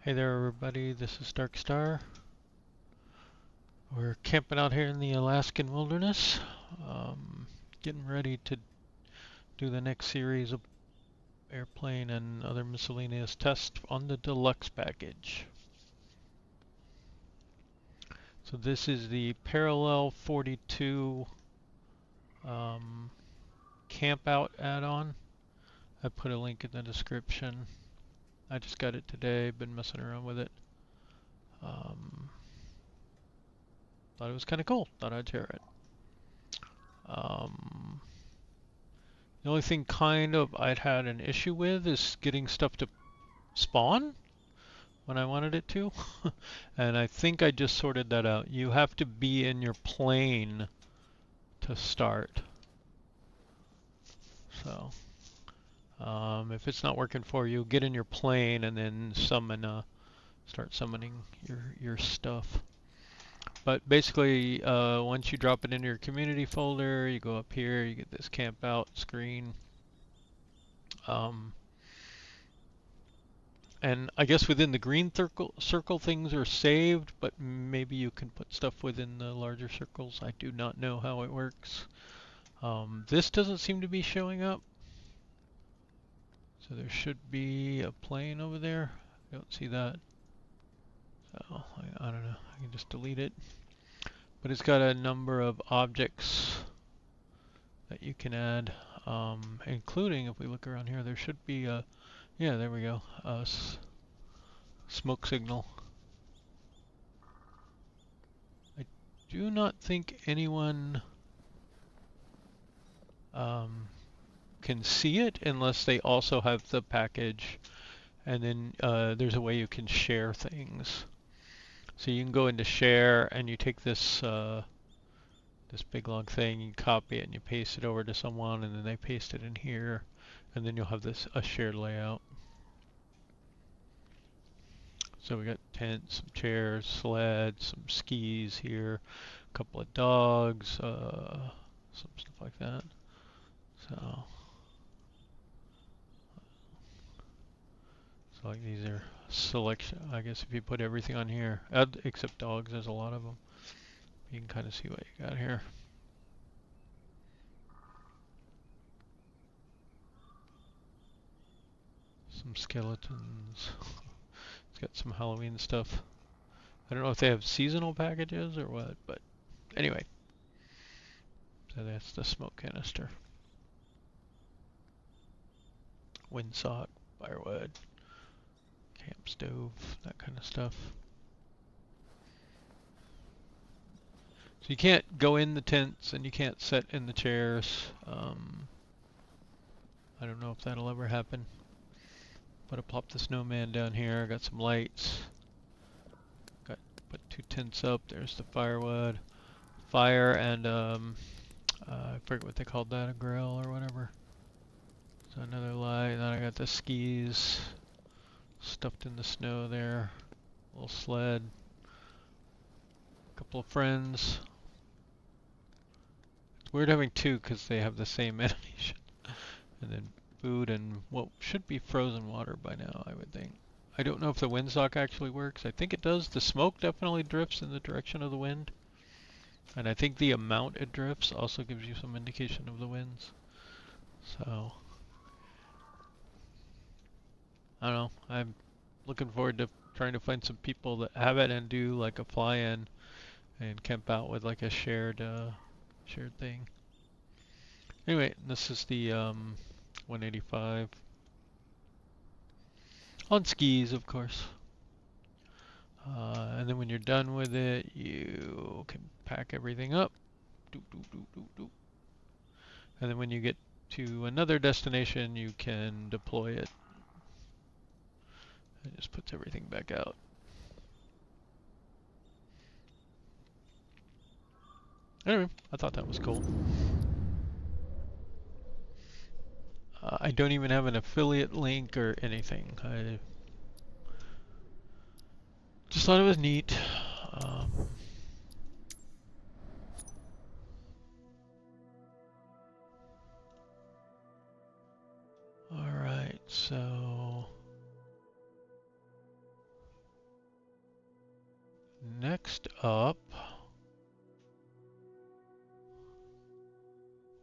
Hey there everybody, this is Dark Star. We're camping out here in the Alaskan wilderness, getting ready to do the next series of airplane and other miscellaneous tests on the Deluxe package. So this is the Parallel 42 CAMPOUT add-on. I put a link in the description. I just got it today, been messing around with it. Thought it was kind of cool, thought I'd share it. The only thing kind of I'd had an issue with is getting stuff to spawn when I wanted it to. And I think I just sorted that out. You have to be in your plane to start. So if it's not working for you, get in your plane and then start summoning your stuff. But basically, once you drop it into your community folder, you go up here, you get this camp out screen. And I guess within the green circle things are saved, but maybe you can put stuff within the larger circles. I do not know how it works. This doesn't seem to be showing up. So there should be a plane over there. I don't see that. So I don't know, I can just delete it. But it's got a number of objects that you can add, including, if we look around here, there should be a, yeah, there we go, a smoke signal. I do not think anyone can see it unless they also have the package, and then there's a way you can share things. So you can go into share and you take this this big long thing, you copy it and you paste it over to someone, and then they paste it in here, and then you'll have this a shared layout. So we got tents, some chairs, sleds, some skis here, a couple of dogs, some stuff like that. So like these are selection. I guess if you put everything on here, except dogs, there's a lot of them. You can kind of see what you got here. Some skeletons. It's got some Halloween stuff. I don't know if they have seasonal packages or what, but anyway. So that's the smoke canister. Windsock, firewood, camp stove, that kind of stuff. So you can't go in the tents and you can't sit in the chairs. I don't know if that'll ever happen. But I popped the snowman down here. Got some lights. Put 2 tents up. There's the firewood, fire, and I forget what they called that, a grill or whatever. So another light. Then I got the skis stuffed in the snow there. A little sled. A couple of friends. It's weird having 2 because they have the same animation. And then food and what should be frozen water by now, I would think. I don't know if the windsock actually works. I think it does. The smoke definitely drifts in the direction of the wind. And I think the amount it drifts also gives you some indication of the winds. So I don't know. I'm looking forward to trying to find some people that have it and do like a fly-in and camp out with like a shared thing. Anyway, this is the 185 on skis, of course. And then when you're done with it, you can pack everything up. And then when you get to another destination, you can deploy it. It just puts everything back out. Anyway, I thought that was cool. I don't even have an affiliate link or anything. I just thought it was neat. Alright, so next up,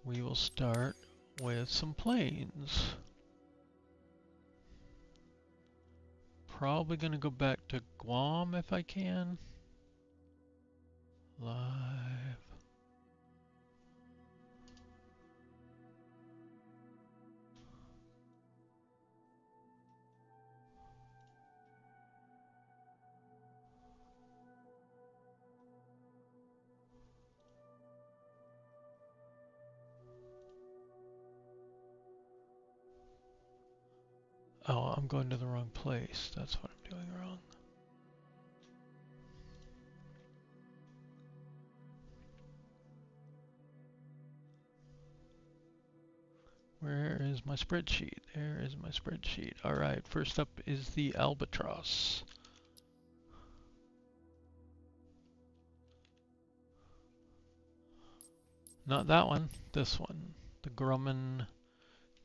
we will start with some planes. Probably gonna go back to Guam if I can. Live. Oh, I'm going to the wrong place. That's what I'm doing wrong. Where is my spreadsheet? There is my spreadsheet. All right, first up is the Albatross. Not that one, this one. The Grumman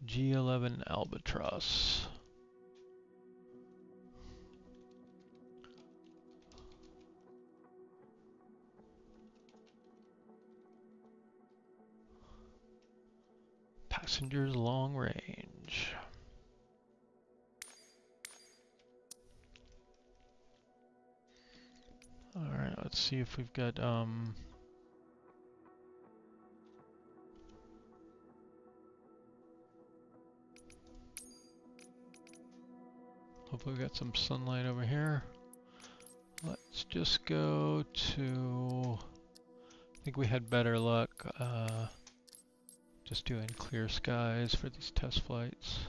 G11 Albatross. Passengers long range. Alright, let's see if we've got hopefully we got some sunlight over here. Let's just go to, I think we had better luck just doing clear skies for these test flights.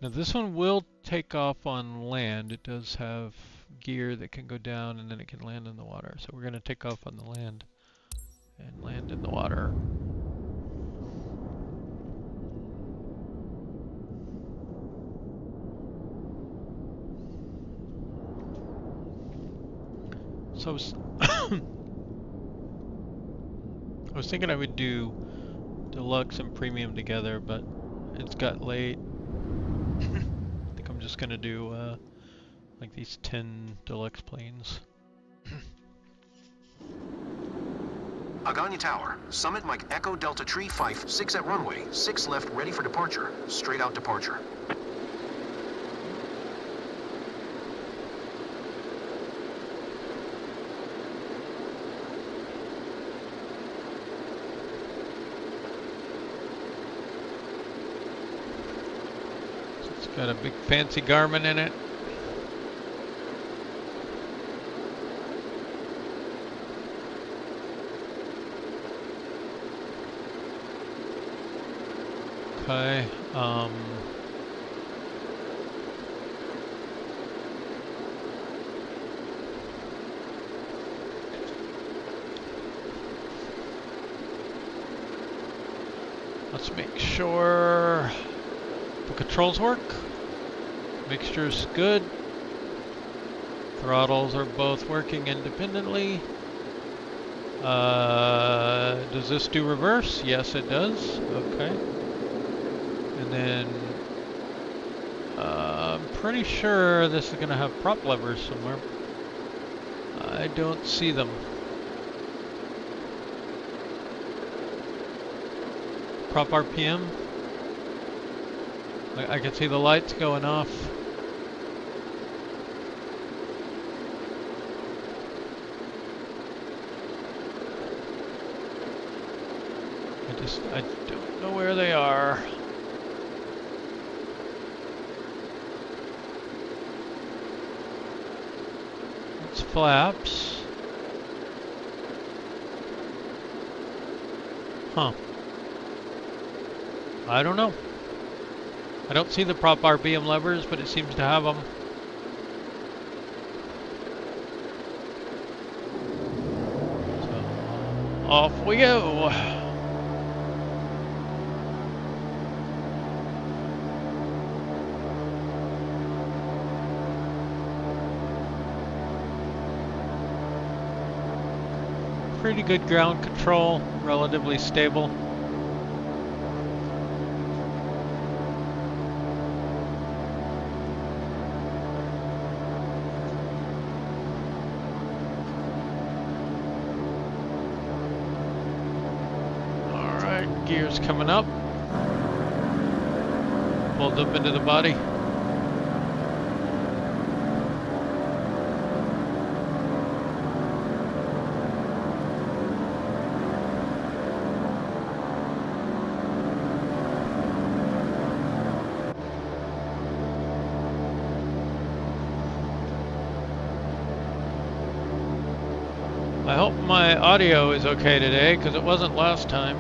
Now this one will take off on land. It does have gear that can go down and then it can land in the water. So we're going to take off on the land and land in the water. So I was thinking I would do Deluxe and Premium together, but it's got late. I think I'm just gonna do like these 10 Deluxe planes. Aganya Tower, Summit Mike Echo Delta Tree Fife, 6 at runway, 6 left ready for departure, straight out departure. Got a big fancy Garmin in it. Okay, let's make sure the controls work. Mixture's good. Throttles are both working independently. Does this do reverse? Yes, it does. Okay. And then I'm pretty sure this is going to have prop levers somewhere. I don't see them. Prop RPM. I can see the lights going off. I don't know where they are. It's flaps. Huh. I don't know. I don't see the prop RPM levers, but it seems to have them. So, off we go. Pretty good ground control, relatively stable. coming up. Pulled up into the body. I hope my audio is okay today, because it wasn't last time.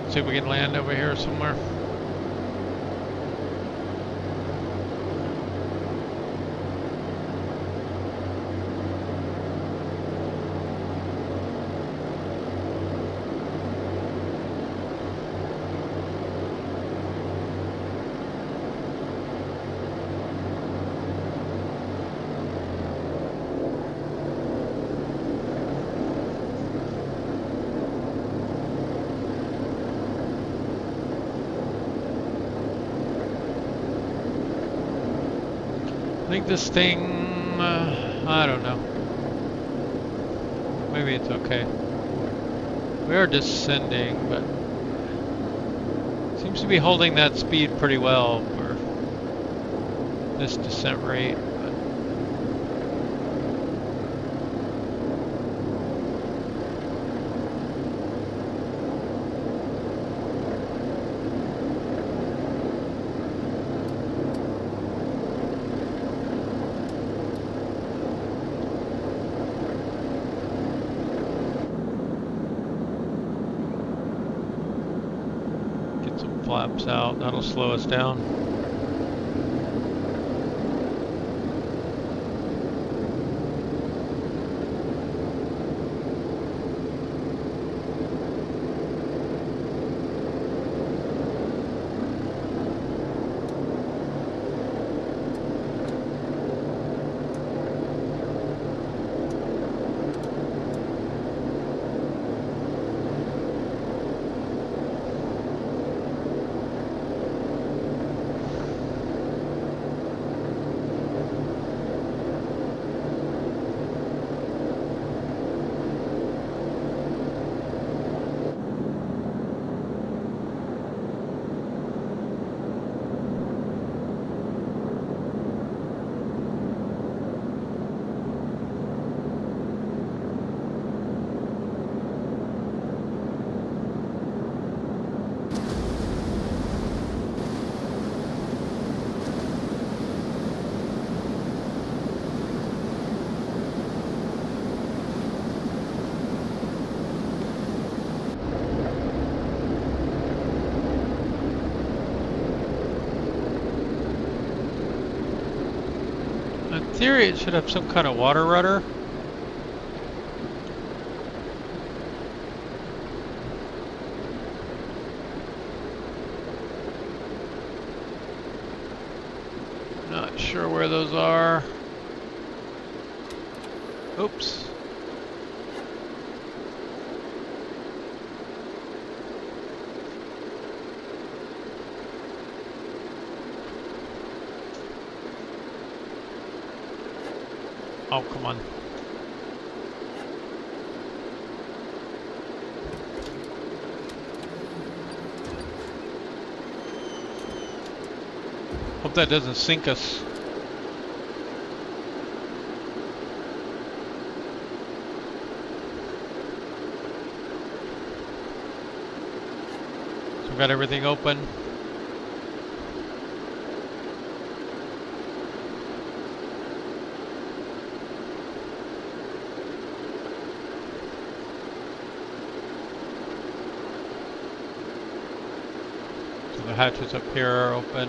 See if we can land over here somewhere. I think this thing, I don't know. Maybe it's okay. We are descending, but seems to be holding that speed pretty well for this descent rate. Flaps out, that'll slow us down. In theory, it should have some kind of water rudder. Not sure where those are. Oops. Oh, come on. Hope that doesn't sink us. So we've got everything open. The hatches up here are open.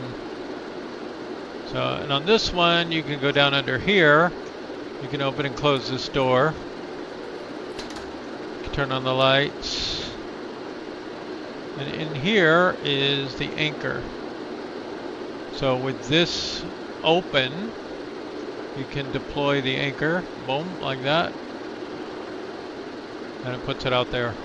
So, and on this one, you can go down under here. You can open and close this door. turn on the lights. And in here is the anchor. So with this open, you can deploy the anchor, boom, like that. And it puts it out there.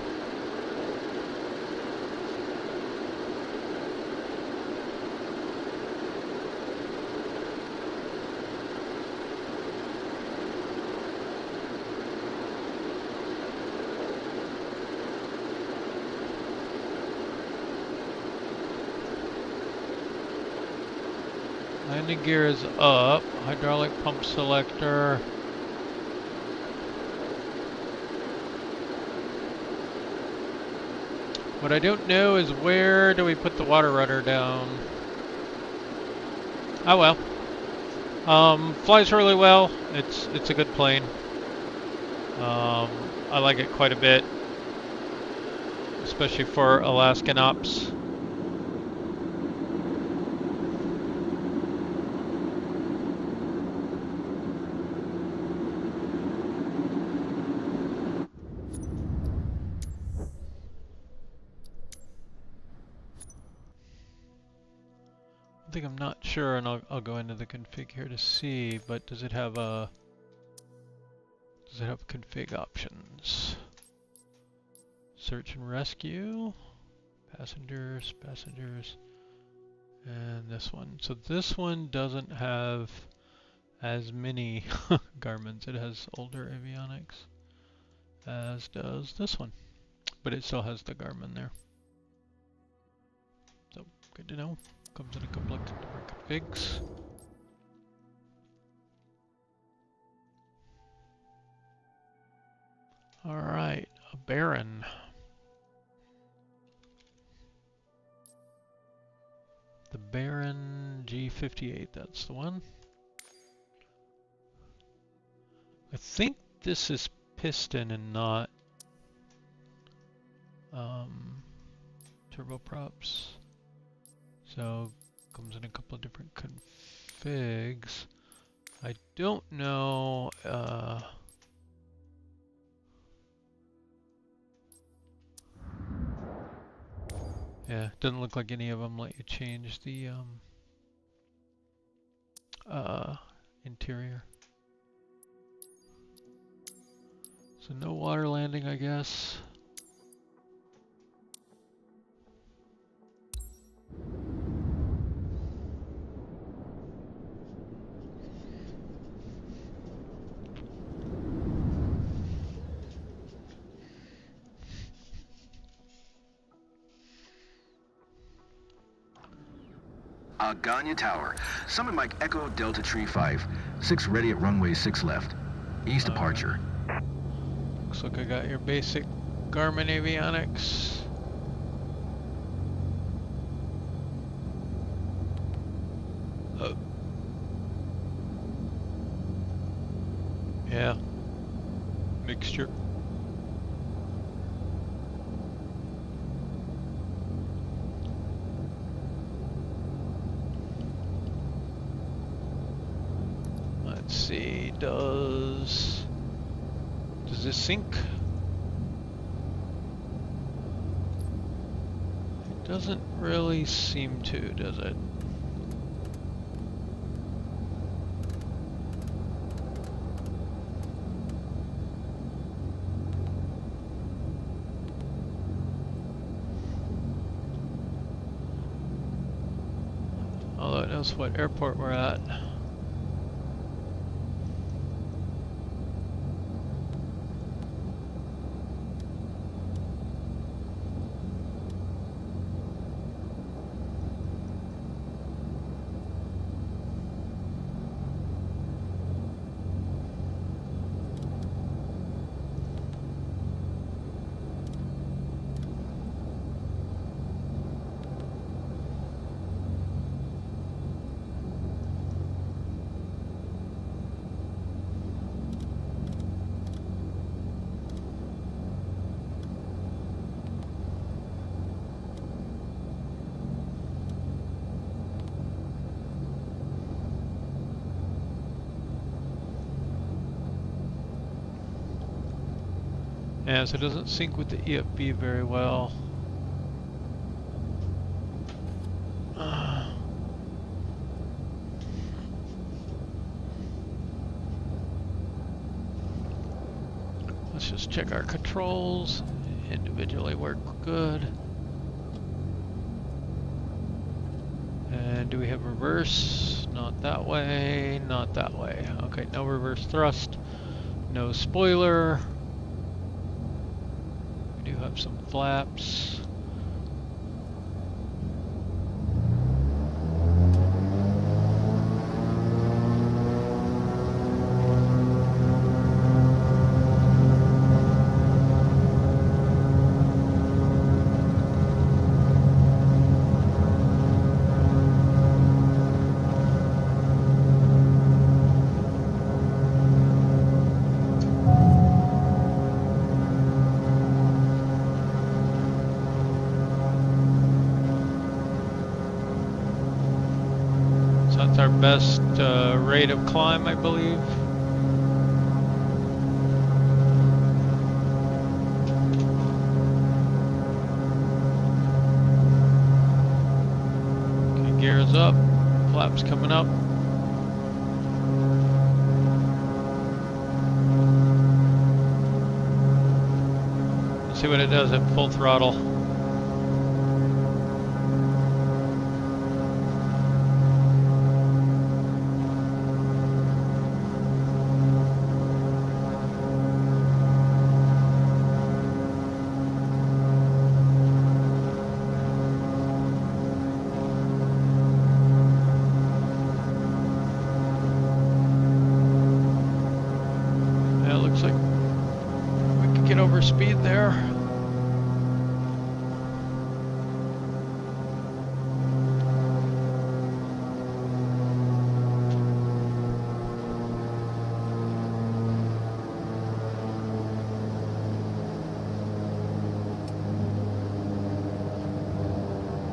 Landing gear is up, hydraulic pump selector. What I don't know is where do we put the water rudder down? Oh well. Flies really well. It's a good plane. I like it quite a bit, especially for Alaskan ops. I think I'm not sure, and I'll go into the config here to see, but does it have config options? Search and rescue, passengers, and this one. So this one doesn't have as many Garmins. It has older avionics, as does this one, but it still has the Garmin there. So good to know. Comes in a couple of different configs. Alright, a Baron. The Baron G58, that's the one. I think this is piston and not turboprops. So comes in a couple of different configs. I don't know. Yeah, doesn't look like any of them let you change the interior. So no water landing, I guess. Aganya Tower. Summit Mike Echo Delta Tree 5. 6 ready at runway 6 left. East departure. Looks like I got your basic Garmin avionics. Yeah. Mixture. Let's see, does this sync? It doesn't really seem to, does it? Although it knows what airport we're at. Yeah, so it doesn't sync with the EFB very well. Let's just check our controls. Individually work good. And do we have reverse? Not that way, not that way. Okay, no reverse thrust, no spoiler. We do have some flaps. That's our best rate of climb, I believe. Okay, gears up, flaps coming up. Let's see what it does at full throttle. Speed there.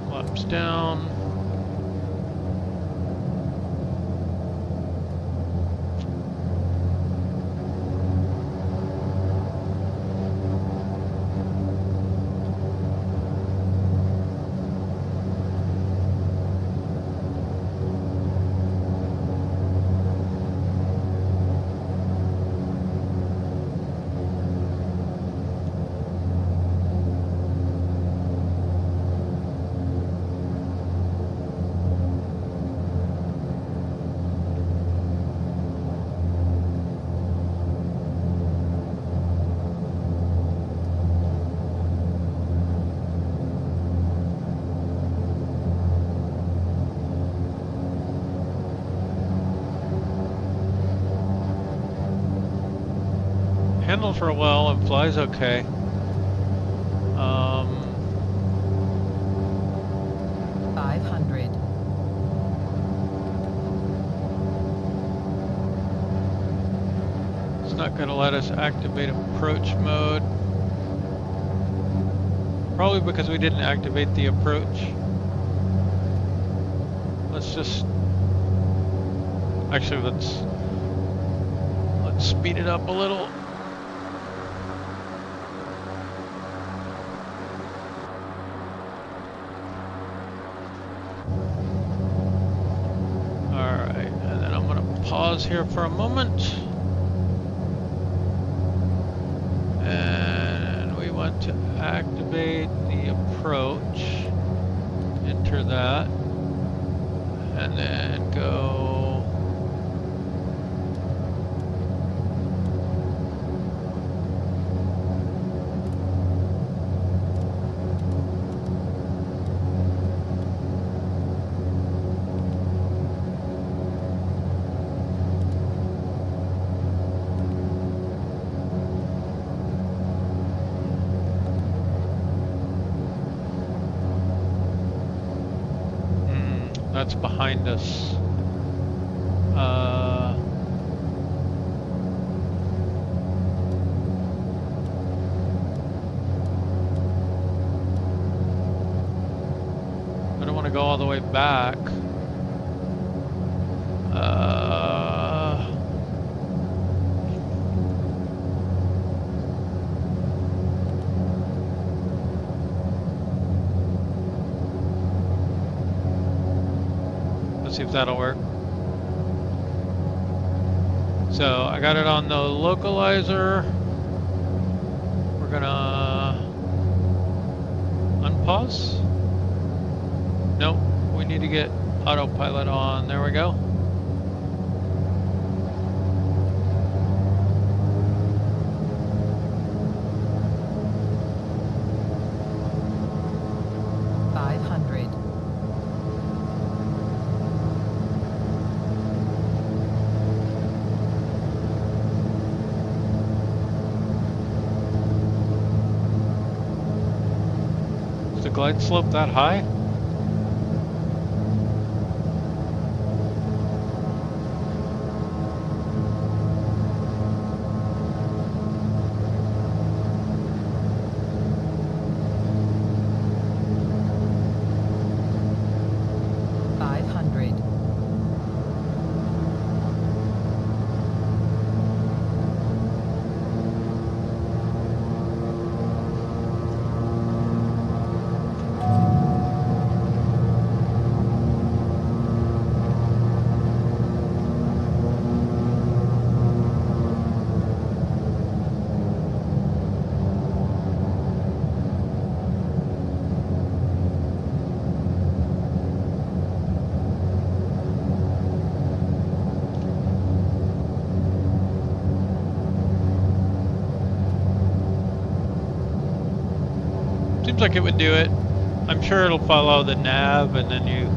Flaps down. Handles real well and flies okay. Um, 500. It's not going to let us activate approach mode. Probably because we didn't activate the approach. Let's just... Actually, let's speed it up a little. Pause here for a moment, and we want to activate the approach, enter that, and then go that's behind us. I don't want to go all the way back. see if that'll work. So I got it on the localizer. We're gonna unpause. Nope, we need to get autopilot on. There we go. Glide slope that high? Seems like it would do it. I'm sure it'll follow the nav and then you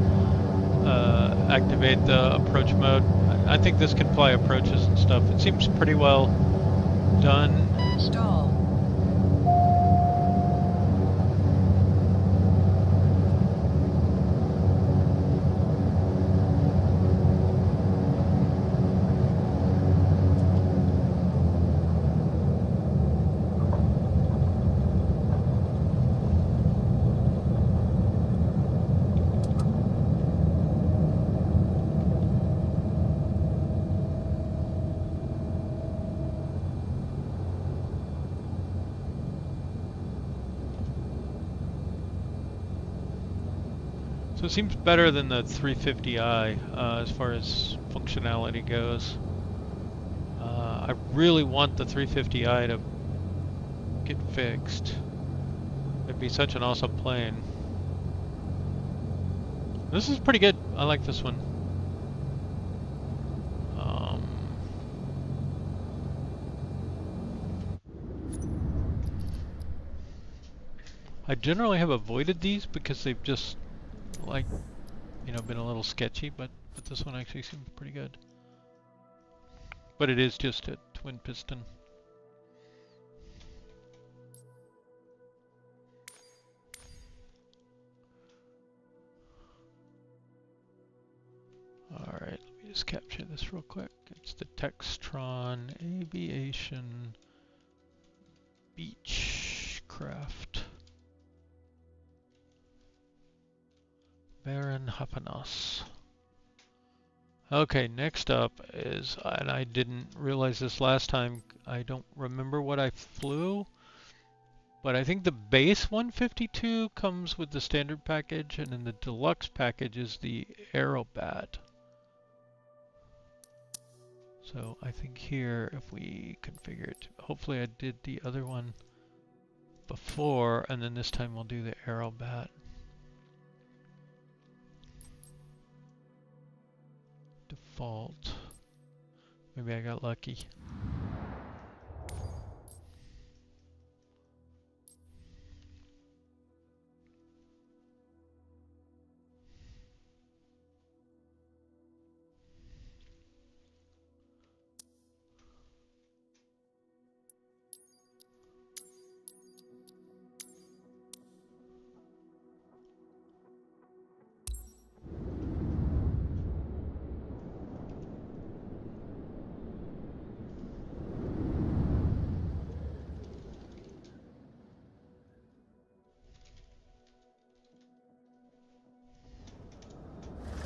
activate the approach mode. I think this can fly approaches and stuff. It seems pretty well done. Stall. So it seems better than the 350i as far as functionality goes. I really want the 350i to get fixed. It'd be such an awesome plane. This is pretty good. I like this one. I generally have avoided these because they've just been a little sketchy, but this one actually seems pretty good. But it is just a twin piston. Alright, let me just capture this real quick. It's the Textron Aviation Beechcraft. Baron G58. Okay, next up is, and I didn't realize this last time, I don't remember what I flew, but I think the base 152 comes with the standard package, and then the deluxe package is the Aerobat. So I think here, if we configure it, hopefully I did the other one before, and then this time we'll do the Aerobat. Default. Maybe I got lucky.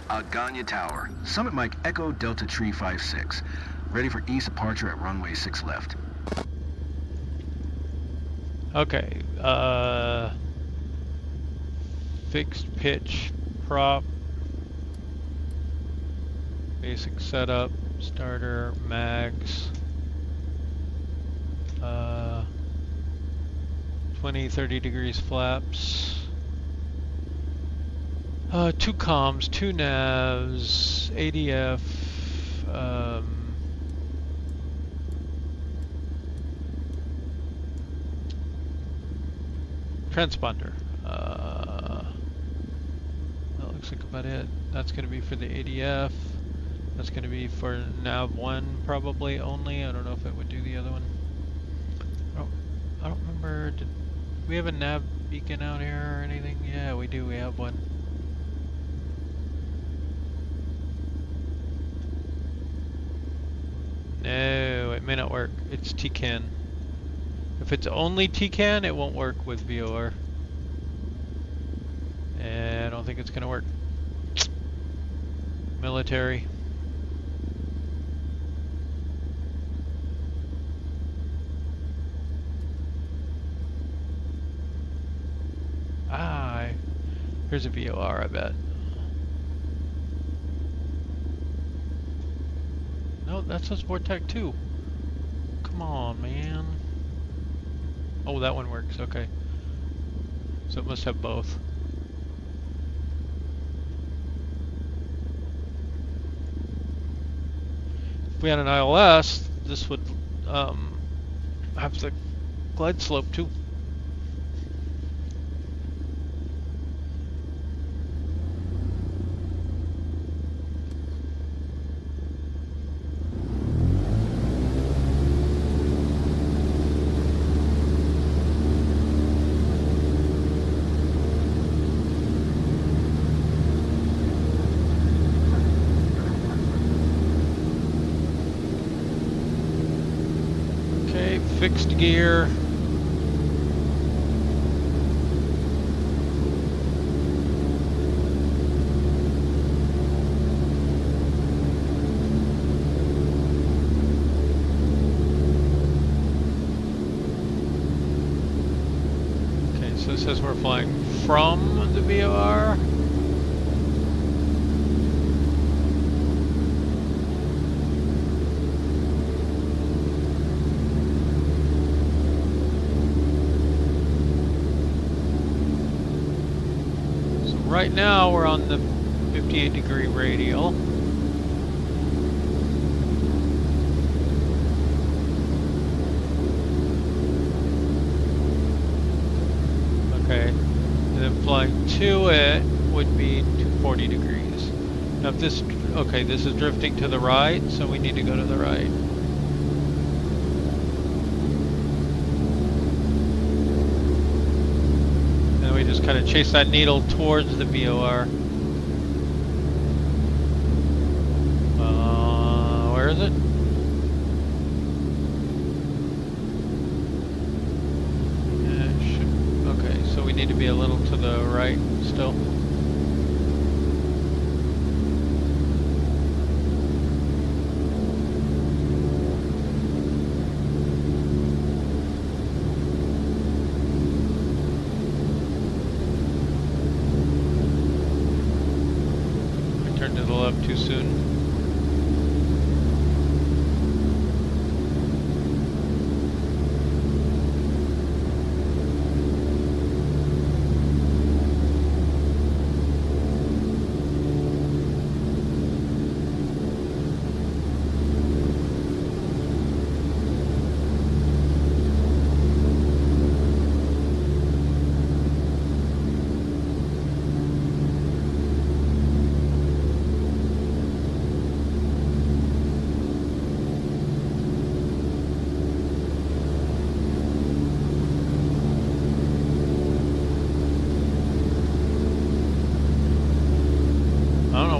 Aganya Tower, Summit Mike Echo Delta Tree 56. Ready for east departure at runway 6 left. Okay, fixed pitch prop. Basic setup, starter, mags, 20, 30 degrees flaps, 2 comms, 2 navs, ADF, transponder. That looks like about it. That's going to be for the ADF. That's going to be for nav 1 probably only. I don't know if it would do the other one. I don't remember. Did we have a nav beacon out here or anything? Yeah, we do. We have one. No, it may not work. It's TCAN. If it's only TCAN, it won't work with VOR. And I don't think it's going to work. Military. Ah, here's a VOR, I bet. No, that says Vortec too. Come on, man. Oh, that one works, okay. So it must have both. If we had an ILS, this would have the glide slope too. Fixed gear. Okay, so it says we're flying from the VOR. Right now we're on the 58-degree radial. Okay, and then flying to it would be 240 degrees. Now if this, okay, this is drifting to the right, so we need to go to the right. We just kind of chase that needle towards the VOR. Where is it? Okay, so we need to be a little to the right still. Too soon.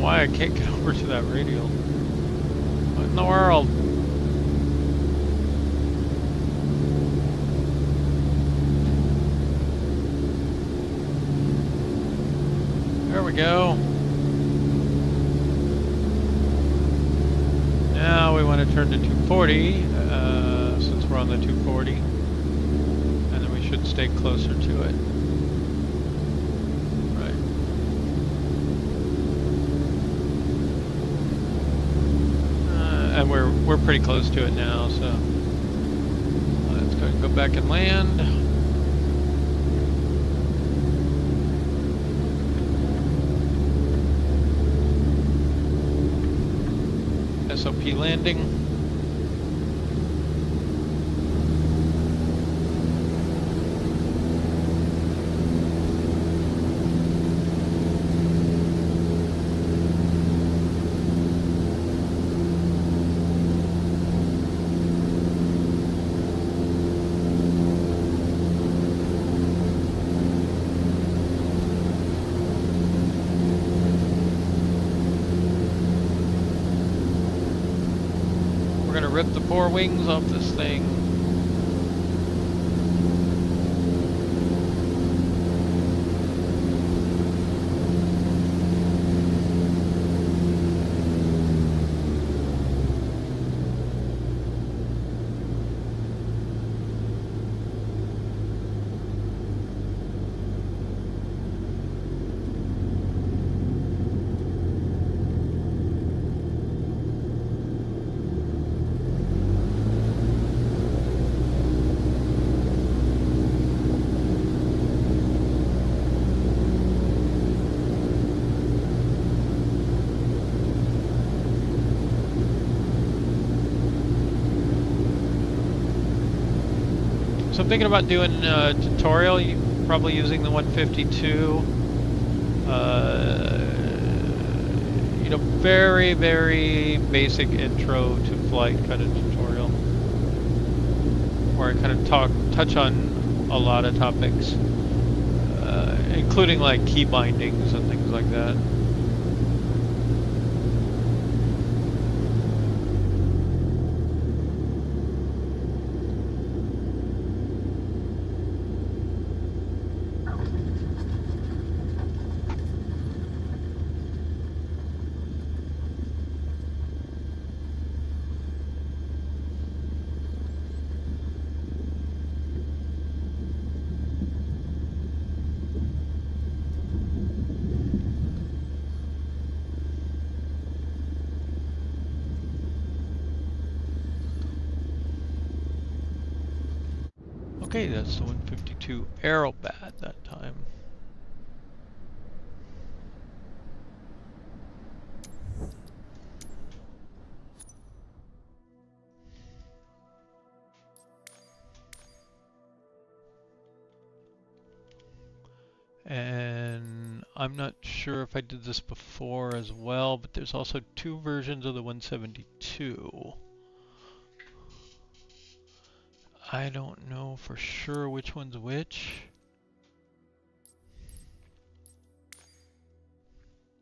I can't get over to that radial. What in the world? There we go. Now we want to turn to 240, since we're on the 240. And then we should stay closer to it. and we're pretty close to it now, so let's go ahead and go back and land. SOP landing. Rip the four wings off this thing. So I'm thinking about doing a tutorial, probably using the 152. You know, very, very basic intro to flight kind of tutorial, where I kind of touch on a lot of topics, including like key bindings and things like that. Okay, that's the 152 Aerobat that time. And I'm not sure if I did this before as well, but there's also two versions of the 172. I don't know for sure which one's which.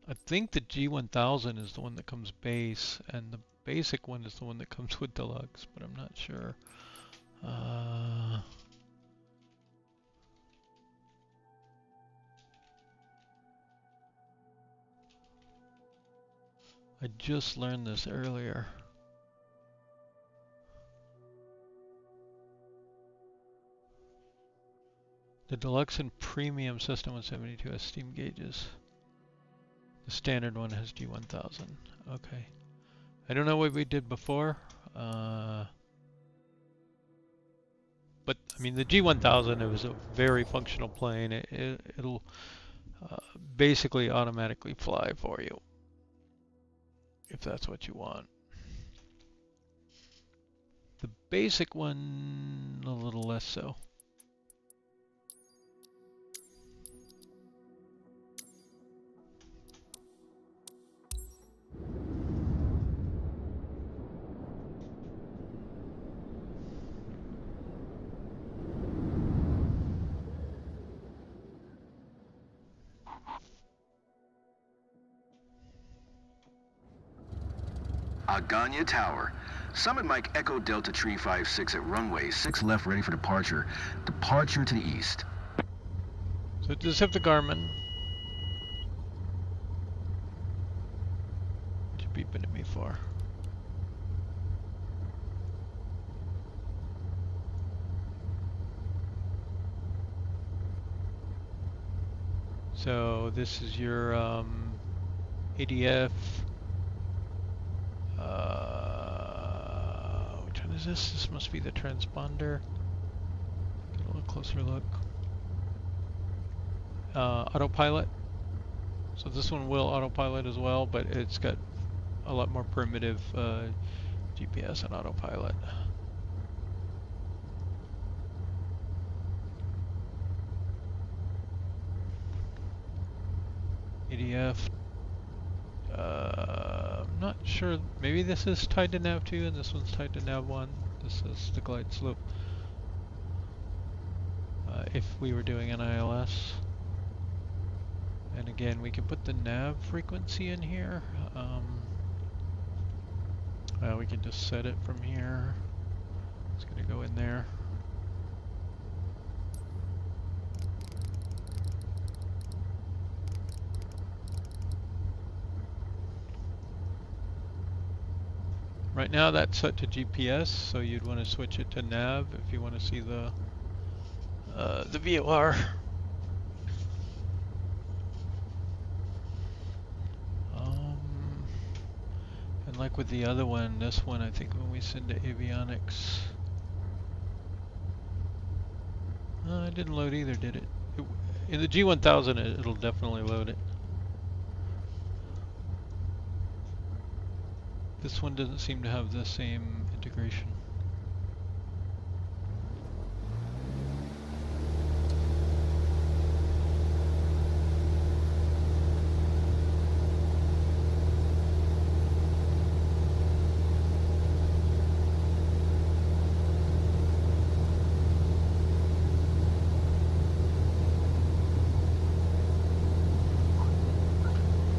I think the G1000 is the one that comes base, and the basic one is the one that comes with Deluxe, but I'm not sure. I just learned this earlier. The Deluxe and Premium Cessna 172 has steam gauges. The standard one has G1000. Okay. I don't know what we did before. But I mean, the G1000, it was a very functional plane. It'll basically automatically fly for you, if that's what you want. The basic one, a little less so. Aganya Tower. Summit Mike Echo Delta Tree 56 at runway 6 left ready for departure. Departure to the east. So just have the Grumman. What you beeping at me for? So this is your ADF this? This must be the transponder. Get a little closer look. Autopilot. So this one will autopilot as well, but it's got a lot more primitive GPS and autopilot. ADF. I'm not sure. Maybe this is tied to nav 2 and this one's tied to nav 1. This is the glide slope. If we were doing an ILS. And again, we can put the nav frequency in here. We can just set it from here. It's going to go in there. Right now that's set to GPS, so you'd want to switch it to nav if you want to see the VOR. And like with the other one, this one I think when we send to avionics, it didn't load either, did it? In the G1000 it'll definitely load it. This one doesn't seem to have the same integration.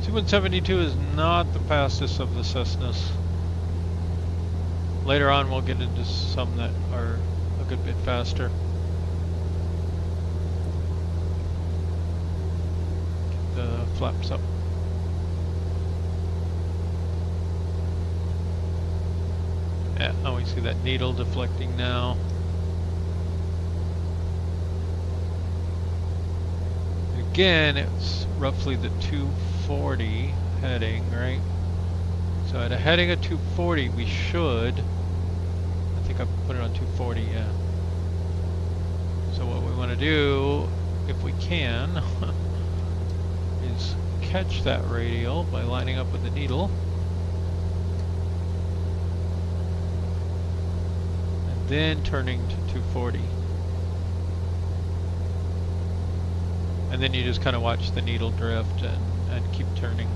C-172 is not the fastest of the Cessnas. Later on we'll get into some that are a good bit faster. Get the flaps up. Yeah, oh, we see that needle deflecting now. Again, it's roughly the 240 heading, right? So at a heading of 240, we should, I think I put it on 240, yeah. So what we want to do, if we can, is catch that radial by lining up with the needle. And then turning to 240. And then you just kind of watch the needle drift and keep turning.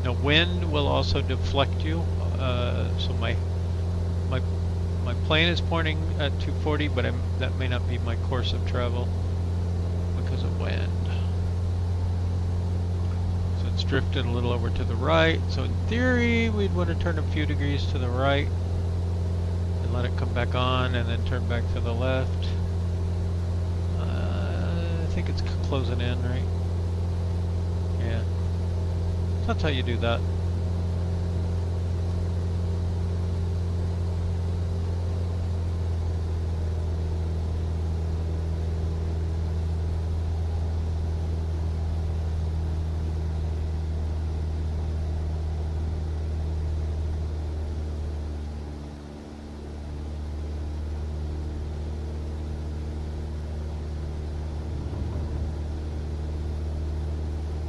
Now wind will also deflect you. So my plane is pointing at 240, but that may not be my course of travel because of wind. It's drifted a little over to the right, so in theory we'd want to turn a few degrees to the right and let it come back on and then turn back to the left. I think it's closing in, right? Yeah. So that's how you do that.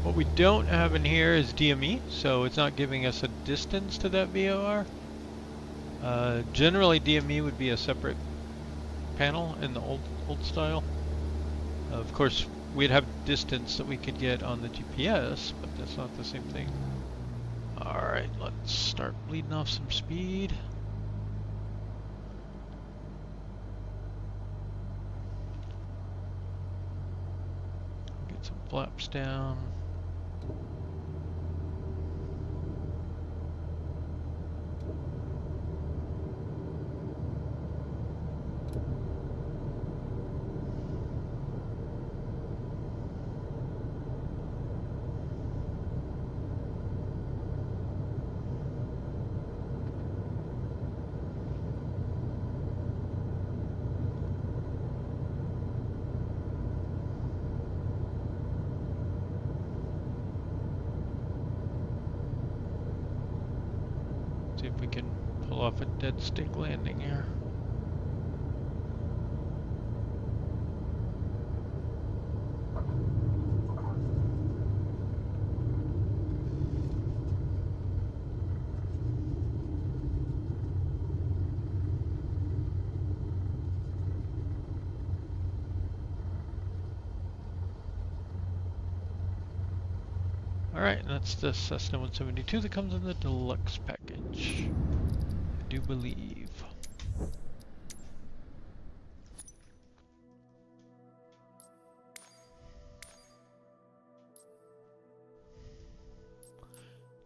What we don't have in here is DME, so it's not giving us a distance to that VOR. Generally DME would be a separate panel in the old style. Of course we'd have distance that we could get on the GPS, but that's not the same thing. Alright, let's start bleeding off some speed. Get some flaps down. if we can pull off a dead stick landing here. Alright, that's the Cessna 172 that comes in the Deluxe package, I do believe.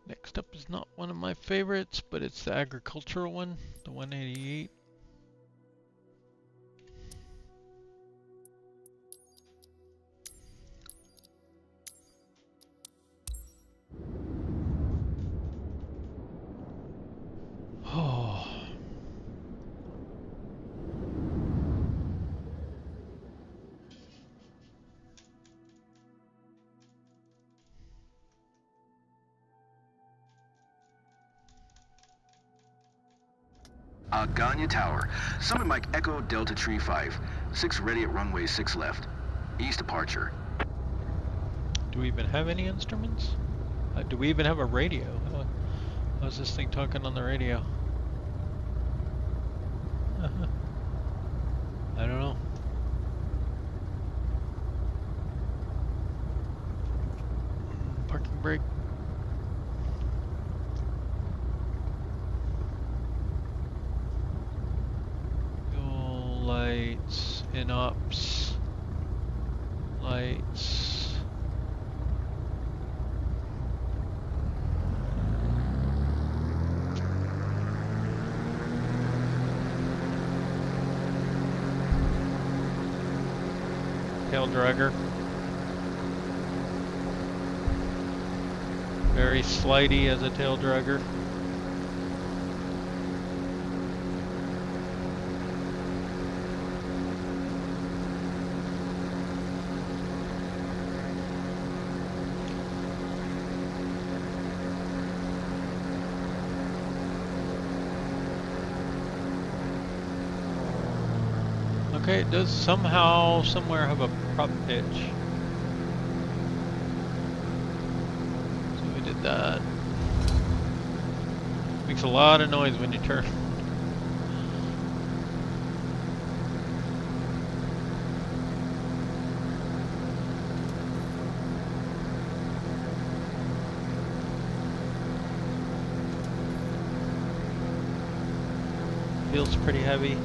Next up is not one of my favorites, but it's the agricultural one, the 188. Oh. Aganya Tower. Summit Mike Echo Delta Tree 5. 6 ready at runway 6 left. East departure. Do we even have any instruments? Do we even have a radio? How's this thing talking on the radio? I don't know. Parking brake. Fuel lights, in-ops, lights. Tail dragger. Very slidey as a tail dragger. Okay, it does somehow, somewhere have a prop pitch. So we did that. Makes a lot of noise when you turn. Feels pretty heavy.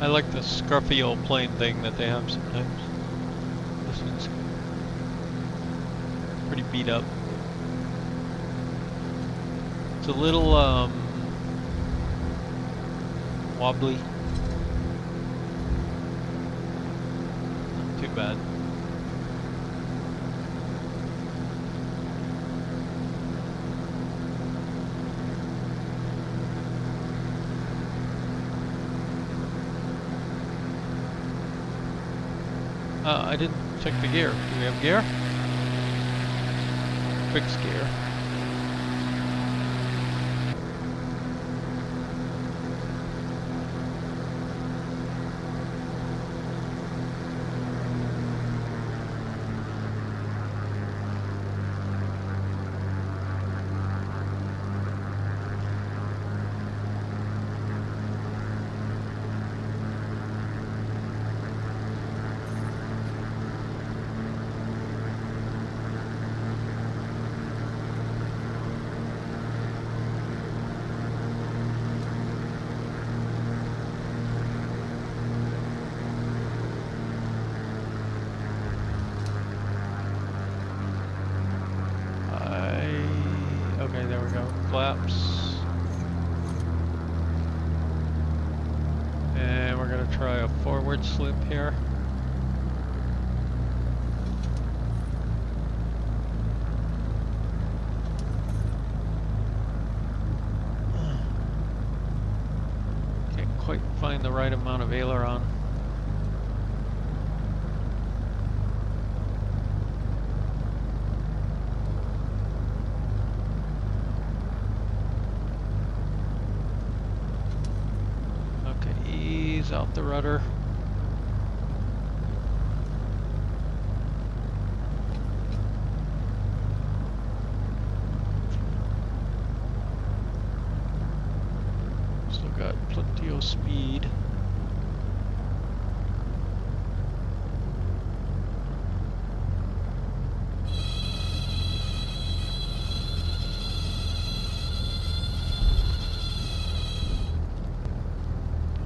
I like the scruffy old plane thing that they have sometimes. This one's pretty beat up. It's a little wobbly. Not too bad. I didn't check the gear. Do we have gear? Fixed gear. Okay, there we go. Flaps. And we're gonna try a forward slip here. quite find the right amount of aileron. Okay, ease out the rudder. Still got plenty of speed.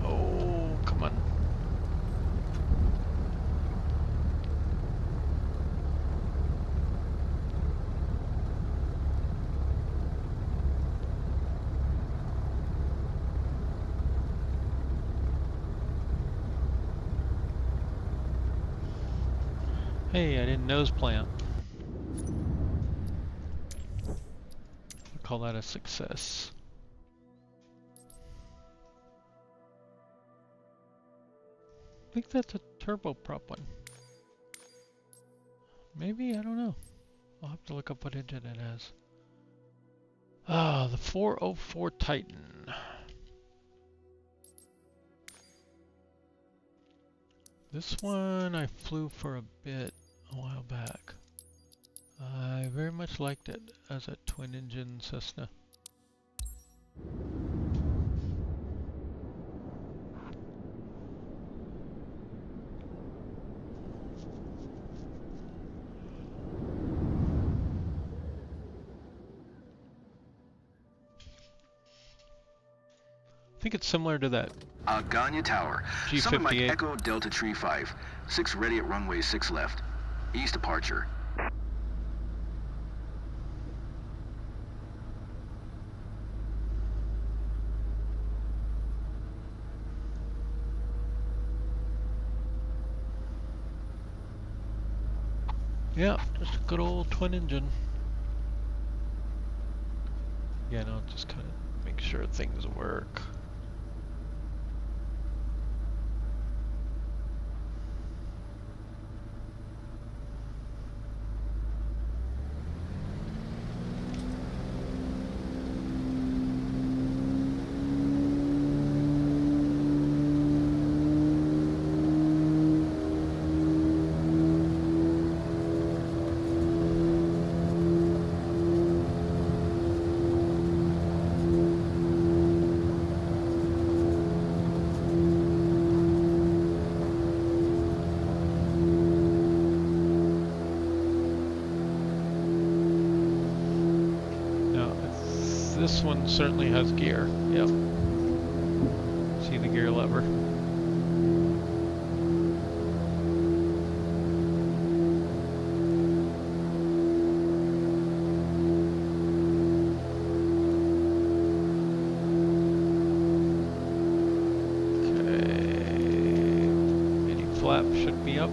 Oh, come on. Hey, I didn't nose plant. I'll call that a success. I think that's a turboprop one. Maybe, I don't know. I'll have to look up what engine it has. Ah, the 404 Titan. This one I flew for a bit a while back. I very much liked it as a twin-engine Cessna. I think it's similar to that Aganya Tower. Summit Mike G58. Echo Delta Tree 5. 6 ready at runway 6 left. East departure. Yeah, just a good old twin engine. Yeah, no, just kind of make sure things work. This one certainly has gear. Yep. See the gear lever. Okay. Any flap should be up.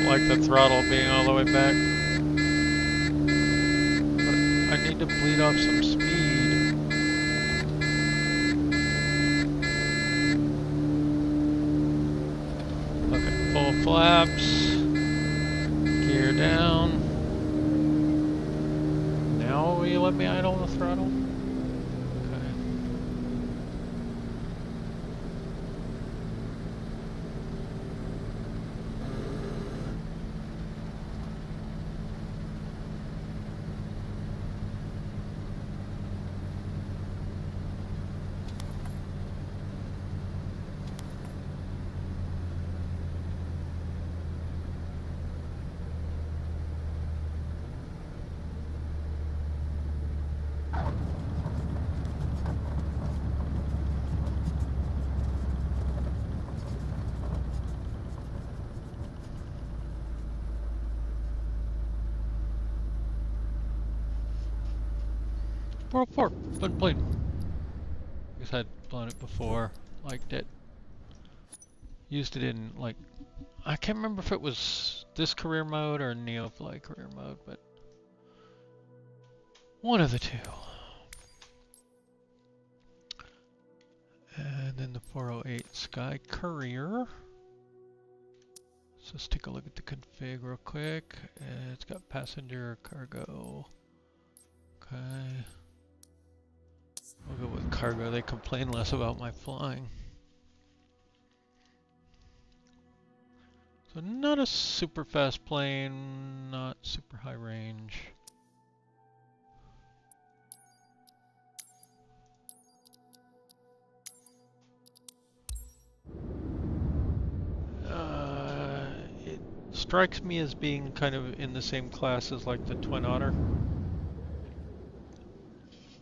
like the throttle being all the way back. But I need to bleed off some speed. Okay, full flaps. Gear down. Now will you let me idle the throttle? Okay. Four, fun plane. I guess I'd blown it before, liked it. Used it in, like, I can't remember if it was this career mode or Neofly career mode, but one of the two. And then the 408 SkyCourier. So let's take a look at the config real quick. It's got passenger, cargo. Okay. We'll go with cargo. They complain less about my flying. So not a super fast plane, not super high range. It strikes me as being kind of in the same class as like the Twin Otter.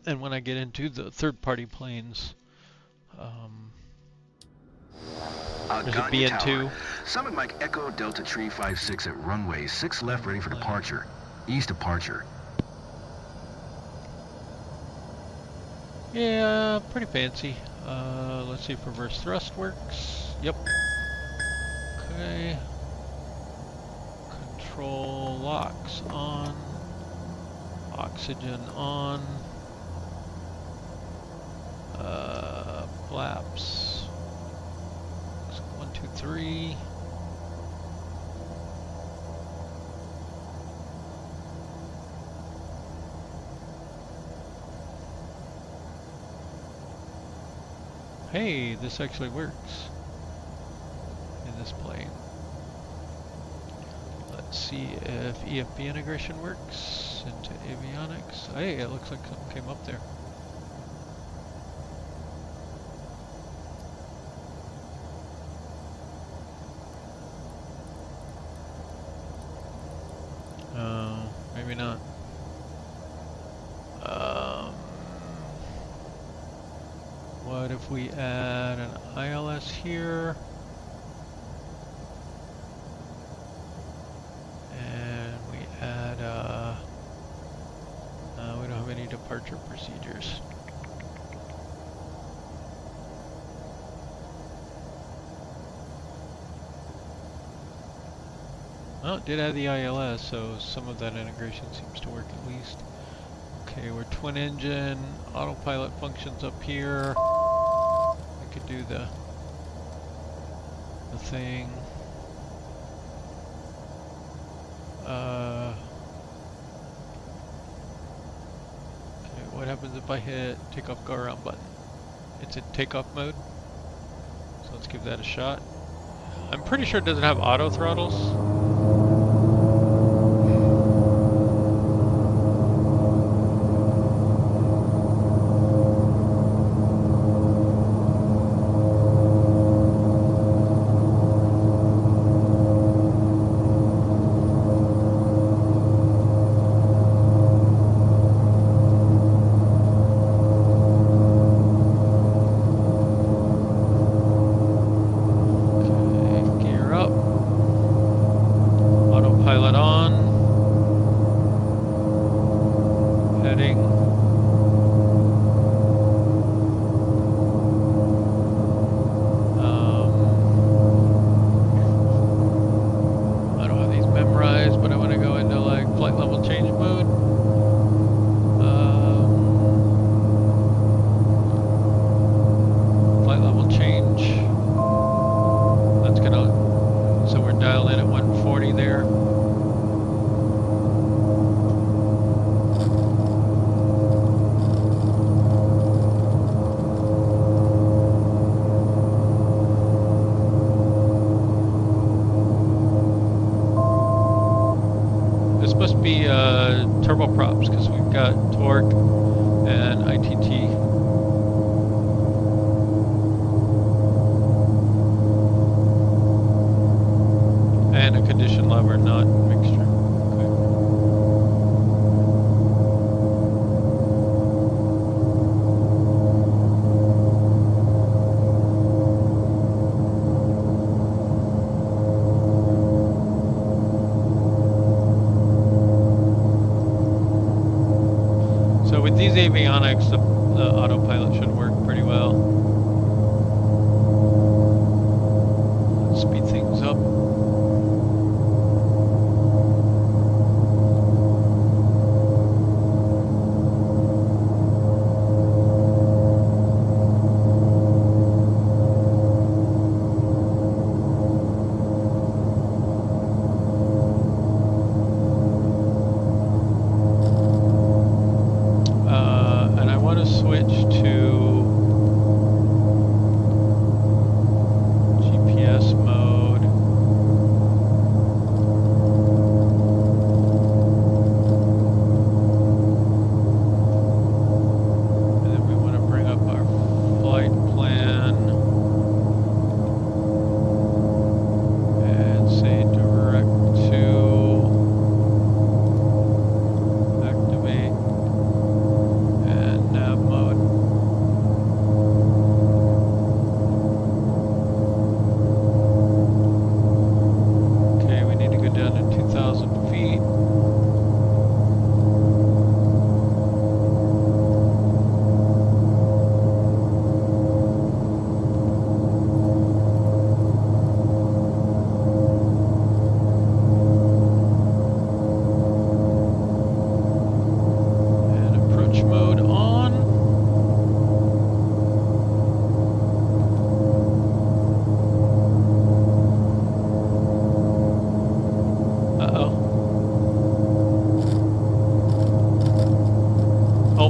And when I get into the third-party planes, there's a BN2. Summit Mike Echo Delta Tree 56 at runway 6 left, ready for departure. East departure. Yeah, pretty fancy. Let's see if reverse thrust works. Yep. Okay. Control locks on. Oxygen on. Flaps. 1, 2, 3. Hey, this actually works in this plane. Let's see if EFB integration works into avionics. Hey, it looks like something came up there. Maybe not. What if we add an ILS here? And we add, we don't have any departure procedures. Oh, it did add the ILS, so some of that integration seems to work at least. Okay, we're twin engine, autopilot functions up here. I could do the thing. Okay, what happens if I hit takeoff go around button? It's in takeoff mode, so let's give that a shot. I'm pretty sure it doesn't have auto throttles. drops because we've got torque and ITT. And a condition lever, not mixture. So with these avionics, the autopilot should work pretty well. Let's speed things up.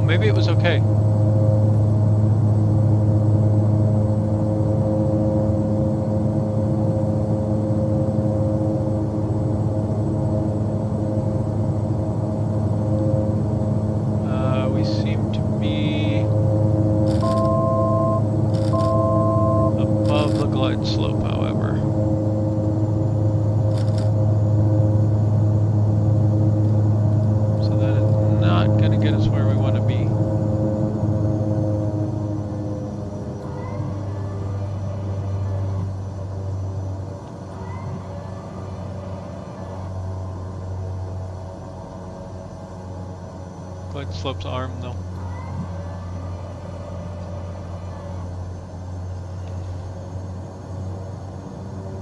Maybe it was okay. We seem to be above the glide slope, however. So that is not going to get us where we want to be. Glide slope's arm though.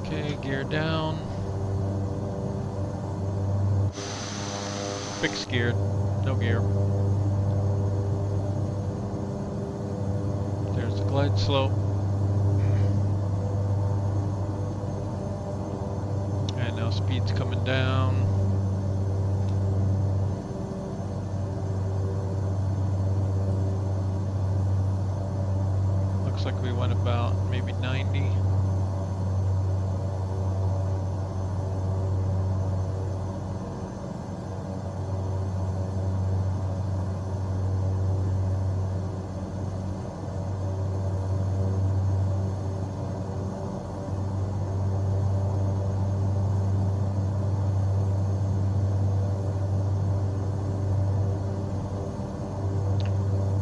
Okay, gear down. Fixed geared, no gear. There's the glide slope. And now speed's coming down. Looks like we went about maybe 90.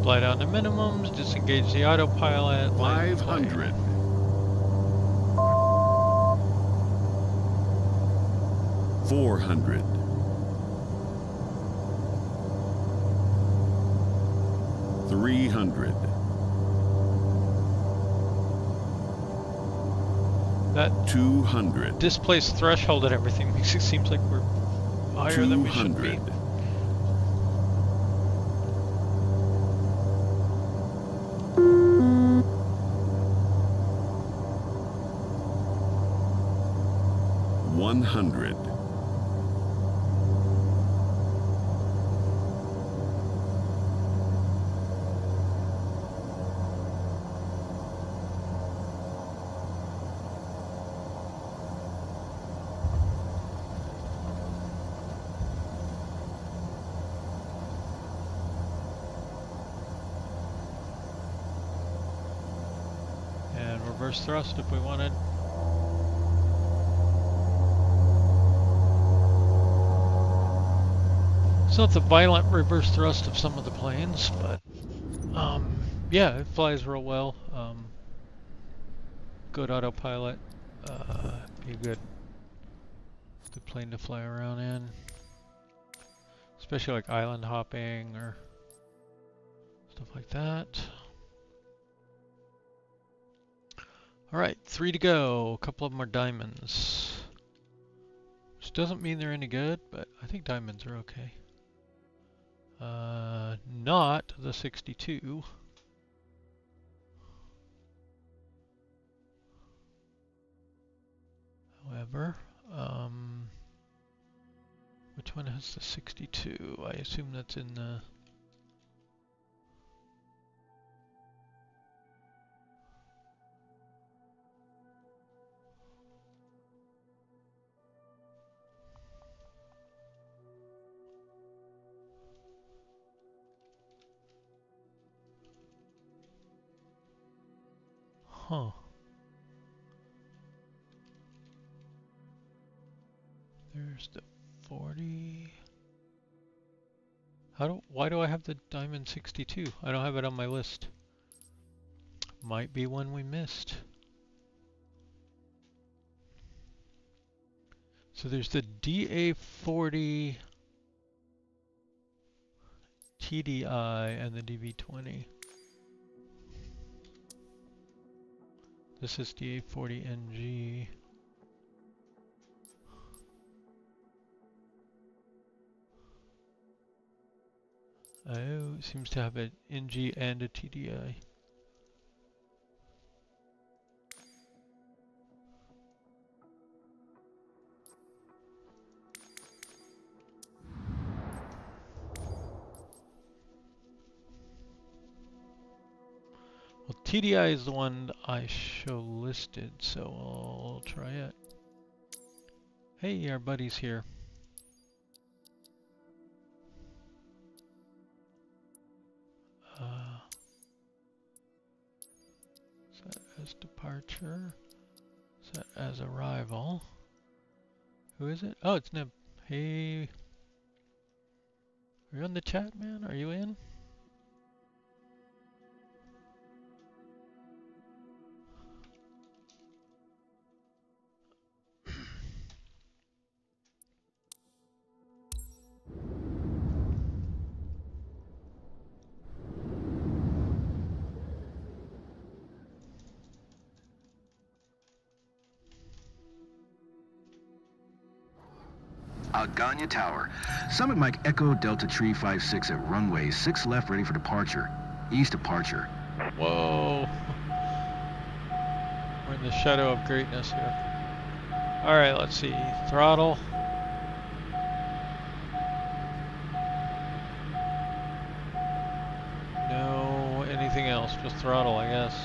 Fly down to minimums, disengage the autopilot. 500. 400. 300. That 200. displaced threshold and everything makes it seem like we're higher than we should be. 200. 100. 200. reverse thrust if we wanted. It's not the violent reverse thrust of some of the planes, but yeah, it flies real well. Good autopilot. Be a good plane to fly around in, especially like island hopping or stuff like that. All right, 3 to go. A couple of them are diamonds, which doesn't mean they're any good, but I think diamonds are okay. Not the 62. However, which one has the 62? I assume that's in the... Huh. There's the 40. Why do I have the Diamond 62? I don't have it on my list. Might be one we missed. So there's the DA40 TDI and the DV20. This is DA40NG. Oh, it seems to have an NG and a TDI. Well, TDI is the one I show listed, so I'll try it. Hey, our buddy's here. Set as departure. Set as arrival. Who is it? Oh, it's Nib. Hey. Are you on the chat, man? Are you in? Aganya Tower. Summit Mike Echo Delta Tree 56 at runway 6 left ready for departure. East departure. Whoa. We're in the shadow of greatness here. Alright, let's see. Throttle. No, anything else. Just throttle, I guess.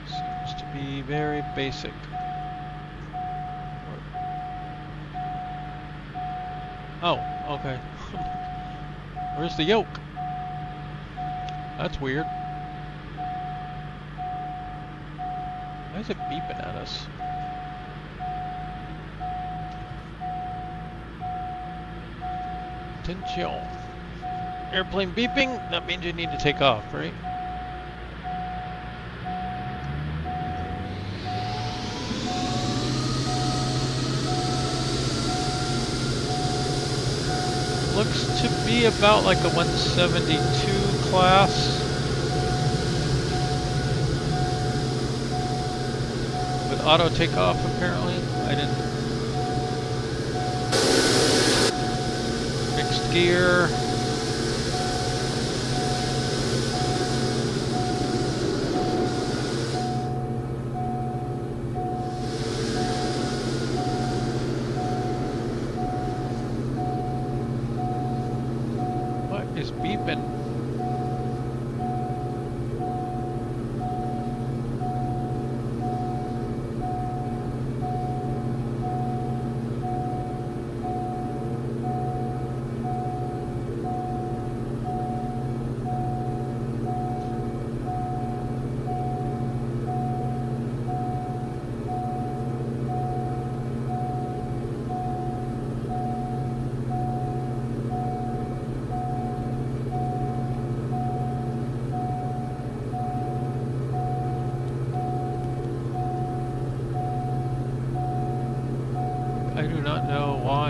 Seems to be very basic. Oh, okay. Where's the yoke? That's weird. Why is it beeping at us? Attention. Airplane beeping? That means you need to take off, right? Looks to be about like a 172 class. With auto takeoff apparently. I didn't. Fixed gear. Beeping.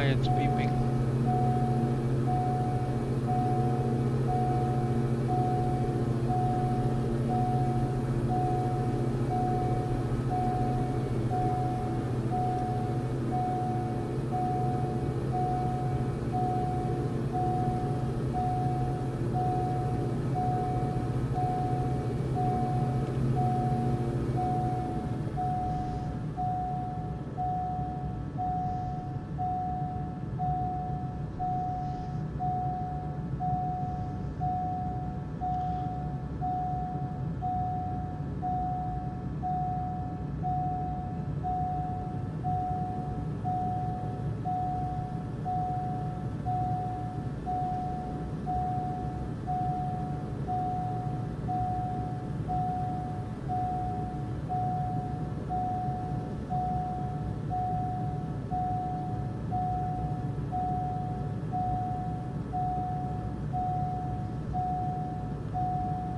it's beeping.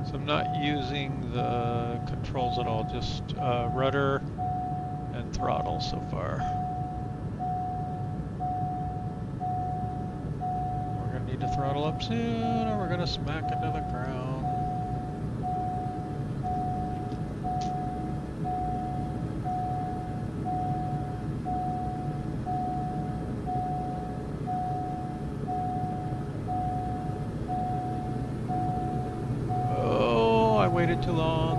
So I'm not using the controls at all, just rudder and throttle so far. We're gonna need to throttle up soon or we're gonna smack into the ground. Waited too long.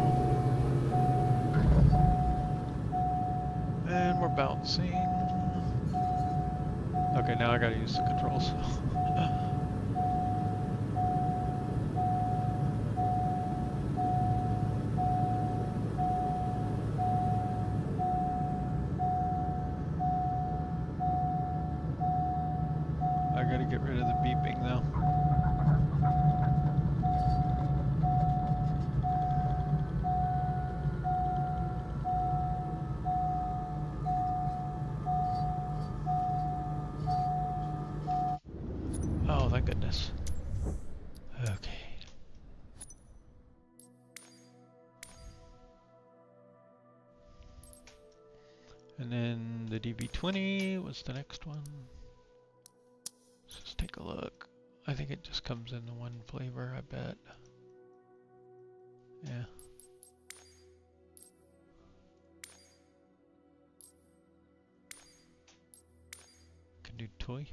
And we're bouncing. Okay, now I gotta use the controls. I gotta get rid of the beeping though. Thank goodness. Okay. And then the DB20 was the next one. Let's just take a look. I think it just comes in the one flavor, I bet. Yeah. Can do toy.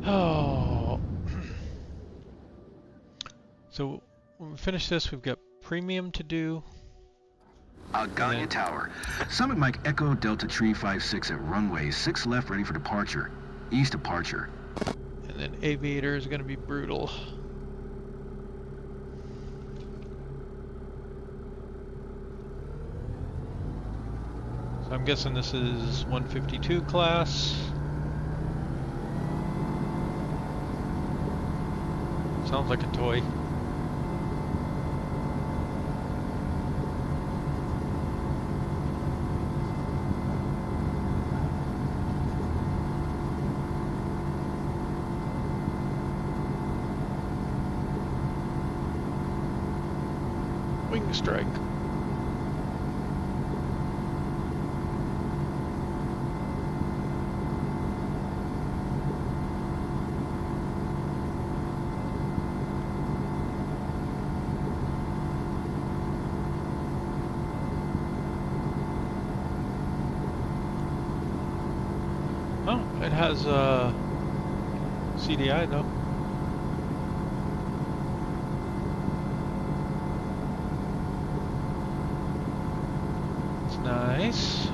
Oh. So when we finish this, we've got premium to do. Aganya Tower. Summit Mike Echo Delta Tree 56 at runway 6 left, ready for departure. East departure. And then Aviator is going to be brutal. So I'm guessing this is 152 class. Sounds like a toy. Wing strike. Oh, it has CDI though. It's nice.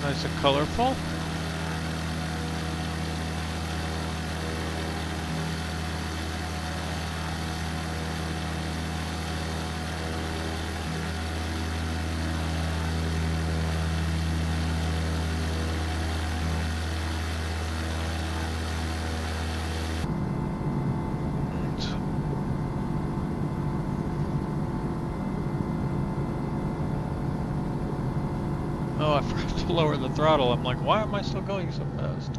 Nice and colorful. I forgot to lower the throttle. I'm like, why am I still going so fast?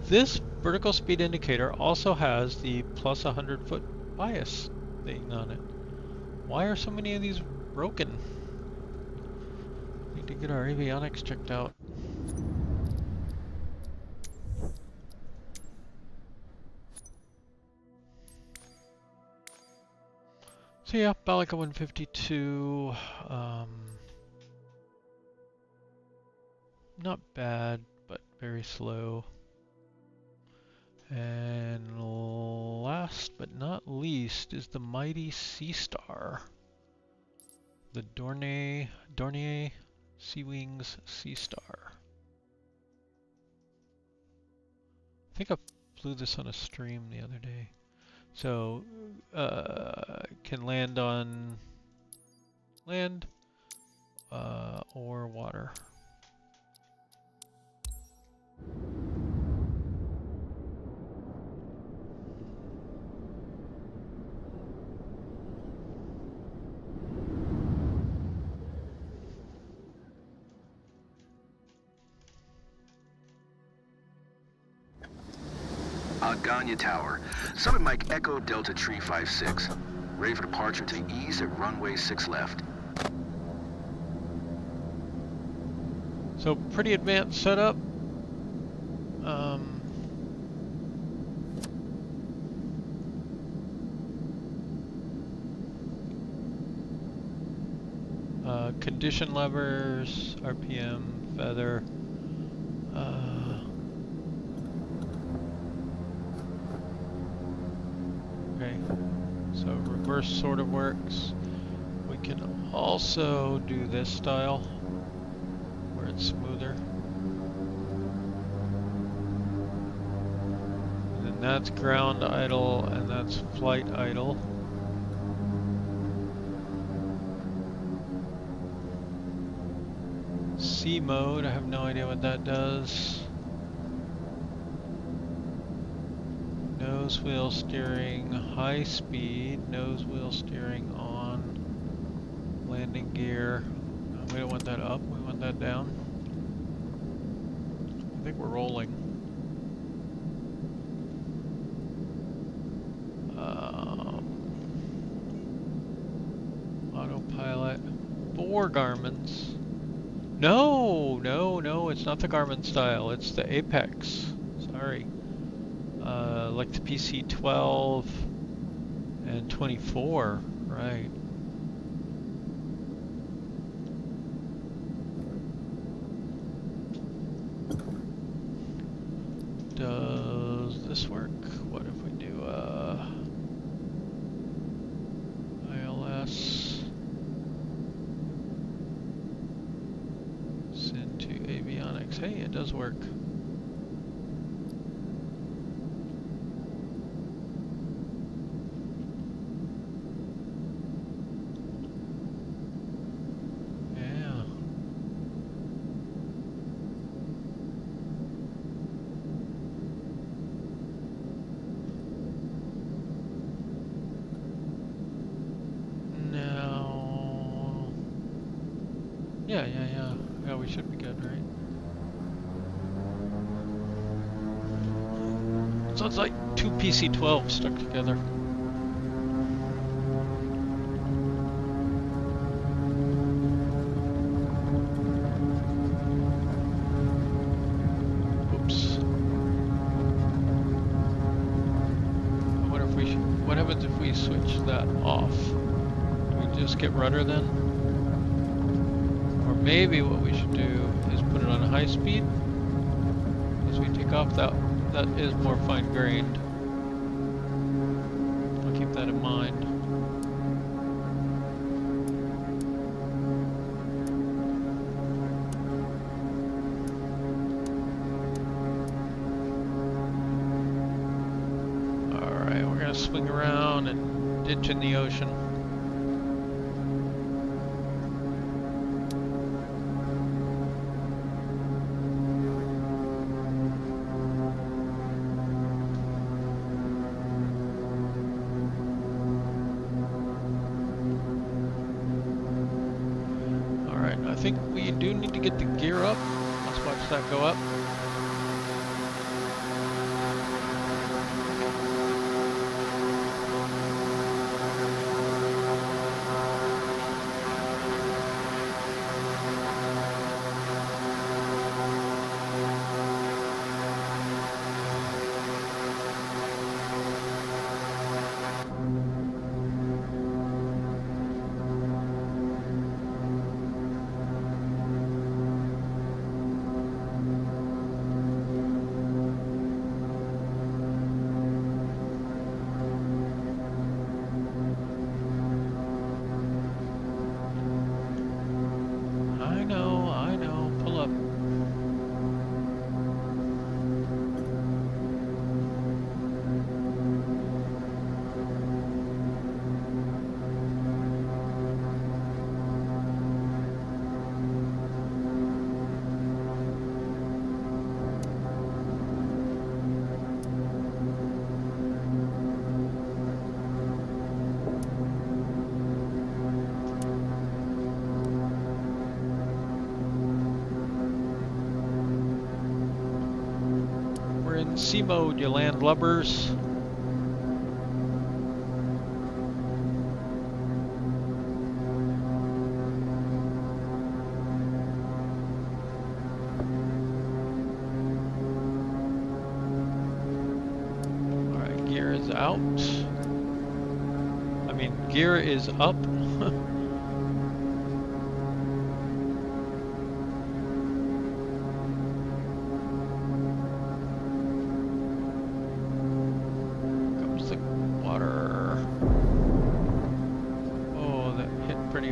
This vertical speed indicator also has the plus 100-foot bias thing on it. Why are so many of these broken? Need to get our avionics checked out. So yeah, Balica 152. Not bad, but very slow. And last but not least is the mighty SeaStar. The Dornier Seawings SeaStar. I think I flew this on a stream the other day. So, can land on land or water. Gagne Tower. Summit Mike Echo Delta Tree 56. Ready for departure to ease at runway 6 left. So pretty advanced setup. Condition levers, RPM, feather. Okay, so reverse sort of works. We can also do this style where it's smoother. And then that's ground idle and that's flight idle. C mode, I have no idea what that does. Nose wheel steering, high speed, nose wheel steering on, landing gear. No, we don't want that up, we want that down. I think we're rolling. Autopilot, 4 Garmins. No, it's not the Garmin style, it's the Apex. Sorry. Like the PC 12 and 24, right. Does this work? What if we do ILS, send to avionics? Hey, it does work. Yeah, we should be good, right? So it's like 2 PC-12 stuck together. Oops. What happens if we switch that off? Do we just get rudder then? Maybe what we should do is put it on high speed. As we take off, that is more fine-grained. I'll keep that in mind. swing around and ditch in the ocean. Alright, I think we do need to get the gear up. Let's watch that go up. I know, pull up. In C mode, you land lubbers. Alright, gear is out. I mean, gear is up.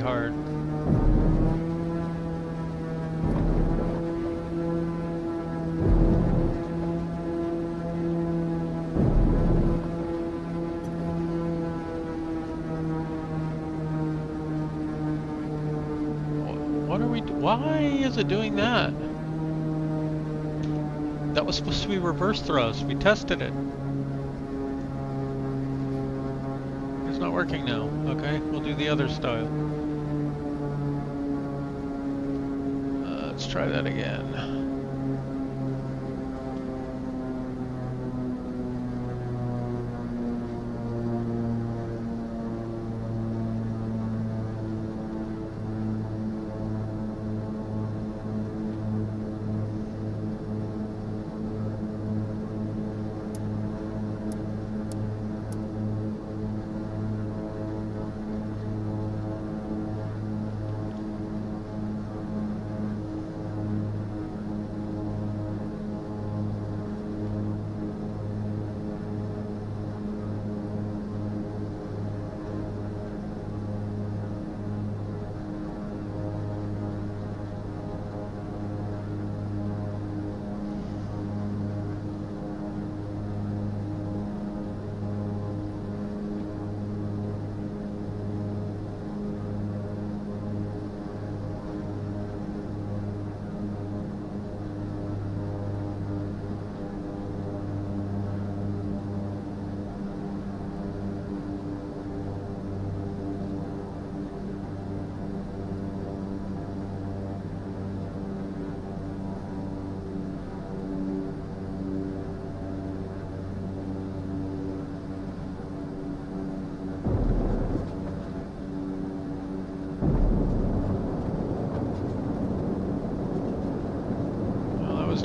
Hard. What are we why is it doing that? That was supposed to be reverse thrust. We tested it. It's not working now. Okay, we'll do the other style. Let's try that again.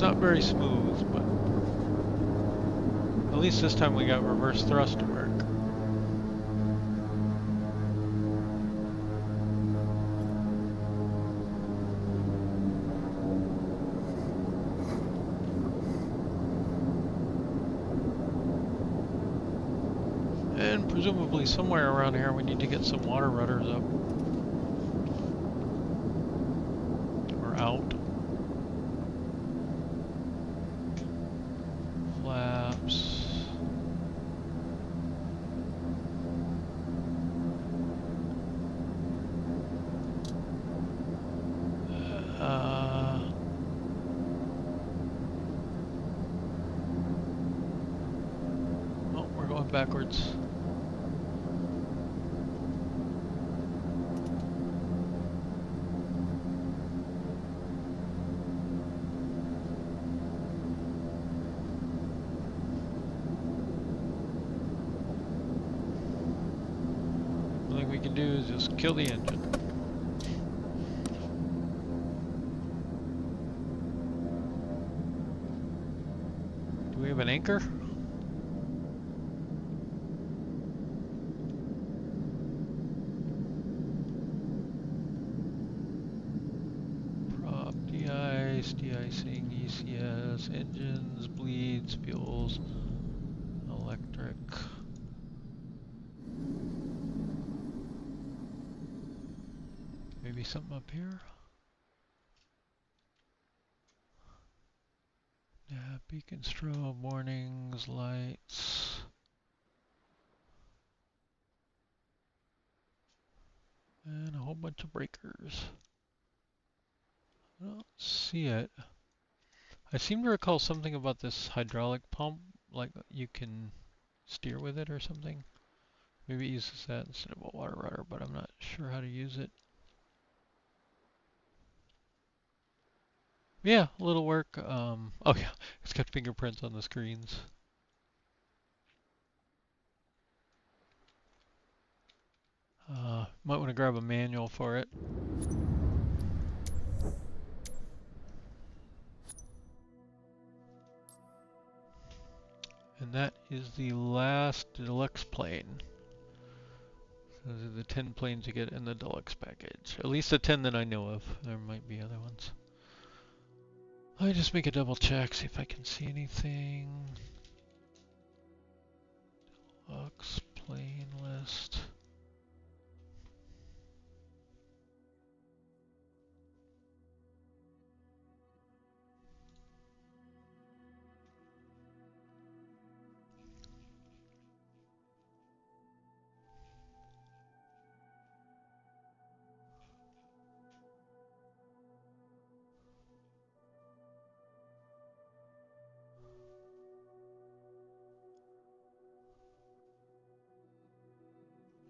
Not very smooth, but at least this time we got reverse thrust to work. And presumably somewhere around here we need to get some water rudders up. Or out. Flaps. backwards. All we can do is just kill the engine. Do we have an anchor? Prop, de-ice, de-icing, ECS, engines, bleeds, fuels, electric. Maybe something up here? Yeah, beacon strobe, warnings, lights. And a whole bunch of breakers. I don't see it. I seem to recall something about this hydraulic pump, like you can steer with it or something. Maybe it uses that instead of a water rudder, but I'm not sure how to use it. Yeah, a little work. Oh yeah, it's got fingerprints on the screens. Might want to grab a manual for it. And that is the last deluxe plane. Those are the 10 planes you get in the deluxe package. At least the 10 that I know of. There might be other ones. Let me just make a double check, see if I can see anything. Deluxe plane list.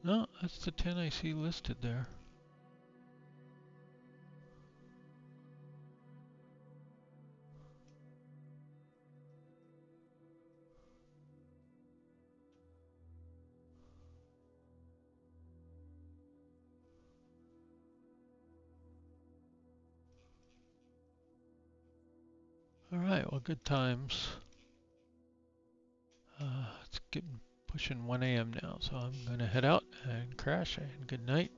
No, that's the 10 I see listed there. Alright, well, good times. It's getting pushing 1 a.m. now, so I'm going to head out and crash, and good night.